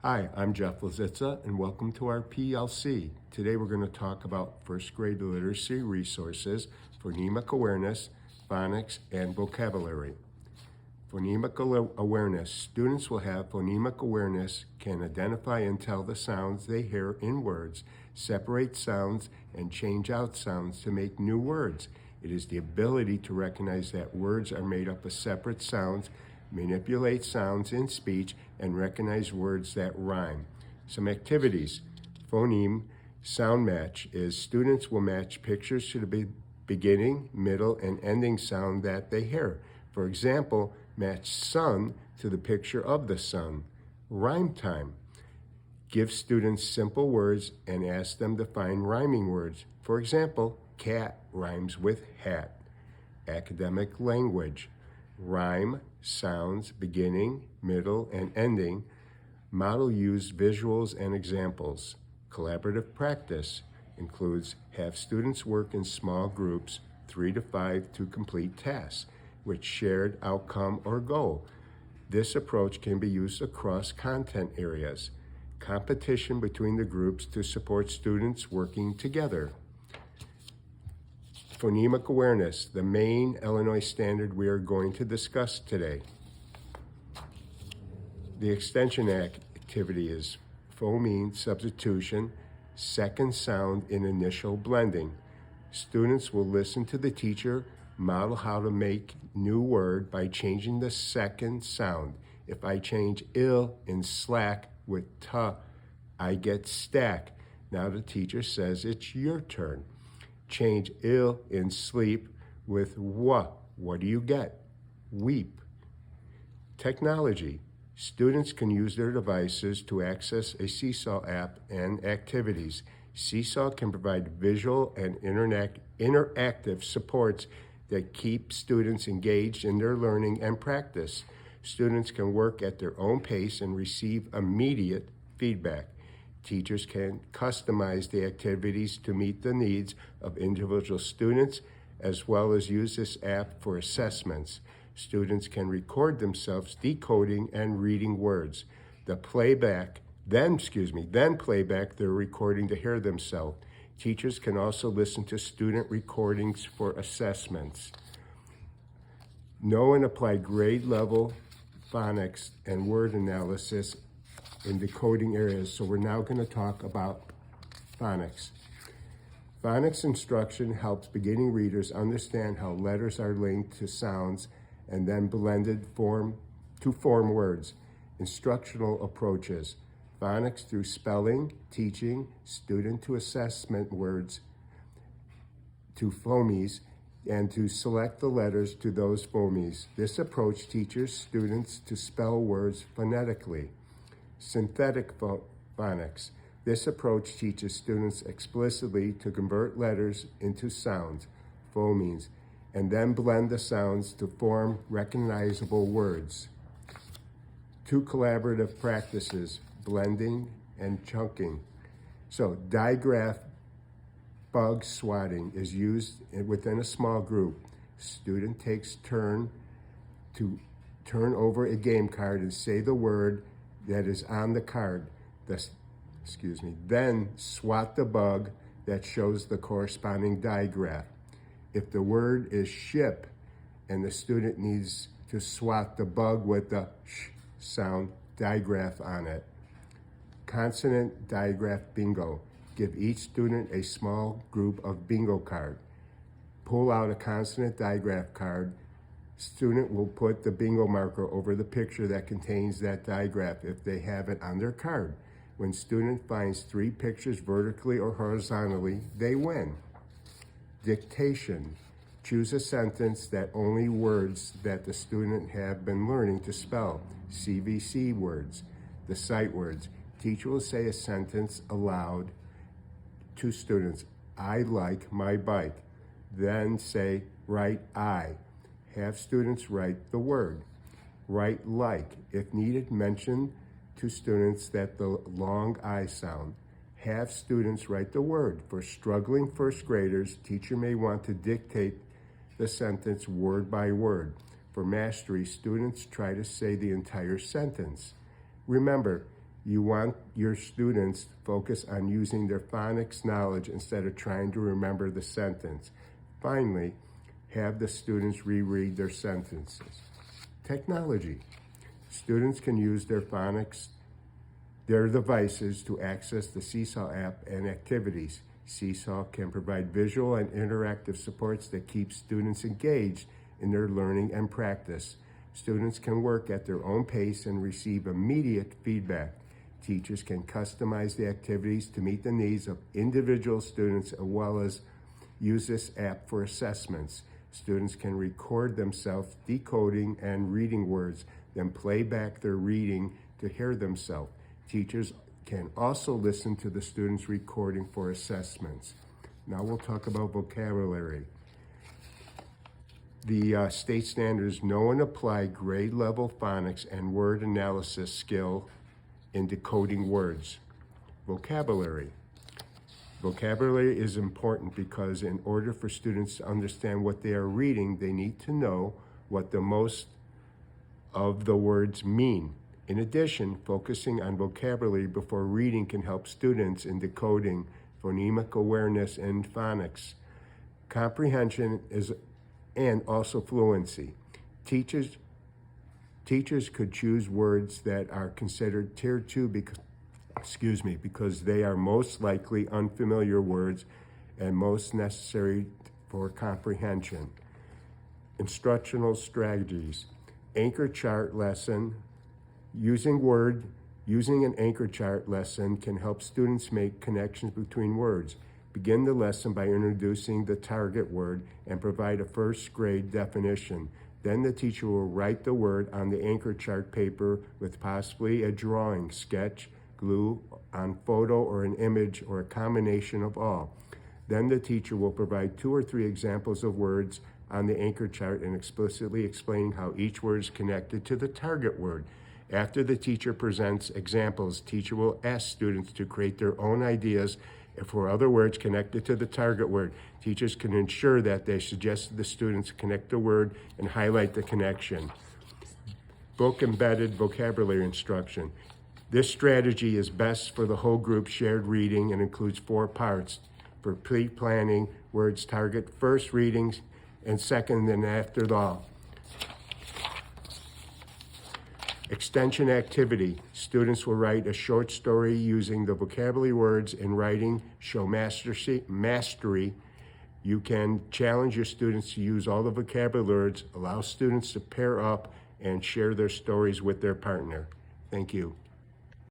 Hi, I'm Jeff Lisitza, and welcome to our PLC. Today we're going to talk about first grade literacy resources, phonemic awareness, phonics, and vocabulary. Phonemic awareness. Students will have phonemic awareness, can identify and tell the sounds they hear in words, separate sounds, and change out sounds to make new words. It is the ability to recognize that words are made up of separate sounds, manipulate sounds in speech, and recognize words that rhyme. Some activities. Phoneme sound match is students will match pictures to the beginning, middle, and ending sound that they hear. For example, match sun to the picture of the sun. Rhyme time. Give students simple words and ask them to find rhyming words. For example, cat rhymes with hat. Academic language. Rhyme, sounds, beginning, middle, and ending. Model use visuals and examples. Collaborative practice includes have students work in small groups, 3 to 5, to complete tasks with shared outcome or goal. This approach can be used across content areas. Competition between the groups to support students working together. Phonemic awareness, the main Illinois standard we are going to discuss today. The extension activity is phoneme substitution, second sound in initial blending. Students will listen to the teacher model how to make new word by changing the second sound. If I change ill in slack with ta, I get stack. Now the teacher says it's your turn. Change ill in sleep with wa. What do you get? Weep. Technology. Students can use their devices to access a Seesaw app and activities. Seesaw can provide visual and interactive supports that keep students engaged in their learning and practice. Students can work at their own pace and receive immediate feedback. Teachers can customize the activities to meet the needs of individual students, as well as use this app for assessments. Students can record themselves decoding and reading words. Then playback their recording to hear themselves. Teachers can also listen to student recordings for assessments. Know and apply grade level phonics and word analysis in decoding areas. So we're now going to talk about phonics. Phonics instruction helps beginning readers understand how letters are linked to sounds and then blended to form words. Instructional approaches. Phonics through spelling, teaching, student to assessment words to phonemes, and to select the letters to those phonemes. This approach teaches students to spell words phonetically. Synthetic phonics. This approach teaches students explicitly to convert letters into sounds, phonemes, and then blend the sounds to form recognizable words. 2 collaborative practices, blending and chunking. So digraph bug swatting is used within a small group. Student takes turn to turn over a game card and say the word that is on the card. Then swat the bug that shows the corresponding digraph. If the word is ship and the student needs to swat the bug with the sh sound digraph on it. Consonant digraph bingo. Give each student a small group of bingo card. Pull out a consonant digraph card. Student will put the bingo marker over the picture that contains that digraph if they have it on their card. When student finds 3 pictures vertically or horizontally, they win. Dictation. Choose a sentence that only words that the student have been learning to spell. CVC words. The sight words. Teacher will say a sentence aloud to students. I like my bike. Then say, write I. Have students write the word. Write like. If needed, mention to students that the long I sound. Have students write the word. For struggling first graders, teacher may want to dictate the sentence word by word. For mastery, students try to say the entire sentence. Remember, You want your students to focus on using their phonics knowledge instead of trying to remember the sentence. Finally, have the students reread their sentences. Technology. Students can use their devices to access the Seesaw app and activities. Seesaw can provide visual and interactive supports that keep students engaged in their learning and practice. Students can work at their own pace and receive immediate feedback. Teachers can customize the activities to meet the needs of individual students as well as use this app for assessments. Students can record themselves decoding and reading words, then play back their reading to hear themselves. Teachers can also listen to the students' recording for assessments. Now we'll talk about vocabulary. The state standards know and apply grade level phonics and word analysis skill in decoding words. Vocabulary. Vocabulary is important because in order for students to understand what they are reading, they need to know what the most of the words mean. In addition, focusing on vocabulary before reading can help students in decoding, phonemic awareness, and phonics. Comprehension and also fluency. Teachers could choose words that are considered Tier 2 because they are most likely unfamiliar words and most necessary for comprehension. Instructional strategies. Anchor chart lesson. Using an anchor chart lesson can help students make connections between words. Begin the lesson by introducing the target word and provide a first grade definition. Then the teacher will write the word on the anchor chart paper with possibly a drawing, sketch, glue on photo or an image or a combination of all. Then the teacher will provide 2 or 3 examples of words on the anchor chart and explicitly explaining how each word is connected to the target word. After the teacher presents examples, teacher will ask students to create their own ideas for other words connected to the target word. Teachers can ensure that they suggest to the students connect the word and highlight the connection. Book-embedded vocabulary instruction. This strategy is best for the whole group shared reading and includes 4 parts. For pre-planning, words target first readings and second and after all. Extension activity. Students will write a short story using the vocabulary words in writing, show mastery. You can challenge your students to use all the vocabulary words, allow students to pair up and share their stories with their partner. Thank you.